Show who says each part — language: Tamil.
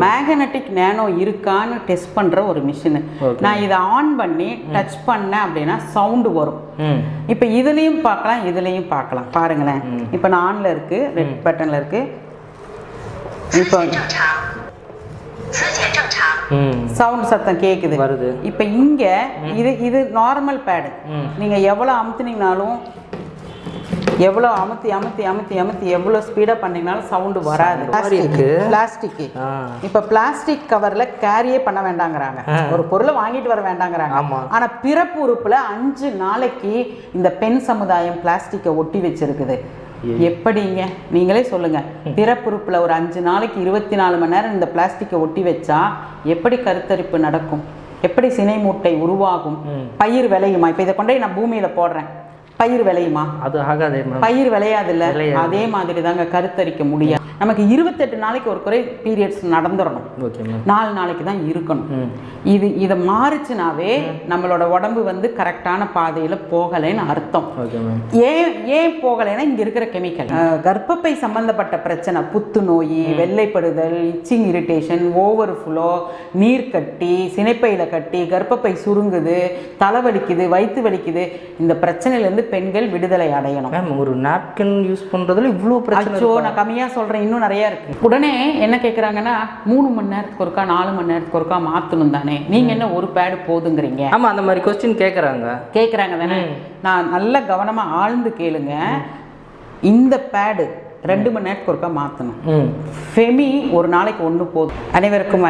Speaker 1: மேக்னெட்டிக் நேனோ இருக்கான்னு டெஸ்ட் பண்ற ஒரு மிஷின். நான் இதை ஆன் பண்ணி டச் பண்ணேன் அப்படின்னா சவுண்டு வரும். இப்போ இதுலயும் பார்க்கலாம், இதுலயும் பார்க்கலாம். பாருங்களேன், இப்போ நான் ஆன்ல இருக்கு, ரெட் பட்டன்ல இருக்கு. இப்போ சவுண்ட் சத்தம் கேக்குது வருது. இப்போ இங்க இது நார்மல் பேடு. நீங்க எவ்வளவு அமுத்துனீங்கனாலும், எவ்வளோ அமுத்தி அமுத்தி அமுத்தி அமுத்தி எவ்வளோ ஸ்பீடாக பண்ணிங்கனாலும் சவுண்டு வராது. பிளாஸ்டிக் இப்போ பிளாஸ்டிக் கவரில் கேரியே பண்ண வேண்டாங்கிறாங்க, ஒரு பொருளை வாங்கிட்டு வர வேண்டாங்கிறாங்க. ஆனால் பிறப்பு உறுப்பில் 5 நாளைக்கு இந்த பெண் சமுதாயம் பிளாஸ்டிக்கை ஒட்டி வச்சிருக்குது. எப்படிங்க நீங்களே சொல்லுங்க. பிறப்புறுப்பில் ஒரு 5 நாளைக்கு 24 மணி நேரம் இந்த பிளாஸ்டிக்கை ஒட்டி வச்சா எப்படி கருத்தரிப்பு நடக்கும்? எப்படி சினை மூட்டை உருவாகும்? பயிர் விளையுமா? இப்போ இதை கொண்டு நான் பூமியில் போடுறேன், பயிர் விளையுமா? அது ஆகாதே, பயிர் விளையாது இல்லை. அதே மாதிரி தாங்க கருத்தரிக்க முடியாது. நமக்கு 28 நாளைக்கு ஒரு குறை பீரியட்ஸ் நடந்துடணும், 4 நாளைக்கு தான் இருக்கணும். இதை மாறுச்சுனாவே நம்மளோட உடம்பு வந்து கரெக்டான பாதையில் போகலைன்னு அர்த்தம். ஏன் போகலைன்னா இங்கே இருக்கிற கெமிக்கல். கர்ப்பப்பை சம்பந்தப்பட்ட பிரச்சனை, புத்துநோய், வெள்ளைப்படுதல், இச்சிங் இரிட்டேஷன், ஓவர் ஃப்ளோ, நீர் கட்டி, சினைப்பையில் கட்டி, கர்ப்பப்பை சுருங்குது, தலைவலிக்குது, வயிற்று வலிக்குது. இந்த பிரச்சனையிலேருந்து பெண்கள் விடுதலை அடையணும். ஒரு நாப்கின் யூஸ் பண்ணுறதுல இவ்வளோ பிரச்சனை. நான் கம்மியாக சொல்கிறேன், இன்னும் நிறைய இருக்கு. உடனே என்ன கேட்குறாங்கன்னா 3 மணி நேரத்துக்கு ஒருக்கா 4 மணி நேரத்துக்கு ஒருக்கா மாற்றணும் தானே, நீங்க என்ன ஒரு பேடு போதுங்கிறீங்க? ஆமா, அந்த மாதிரி கொஸ்டின் கேட்குறாங்க தானே. நான் நல்ல கவனமா ஆழ்ந்து கேளுங்க. இந்த பேடு 2 மணி நேரத்துக்கு ஒருக்கா மாற்றணும். ஃபெமி ஒரு நாளைக்கு 1 போதும். அனைவருக்கும்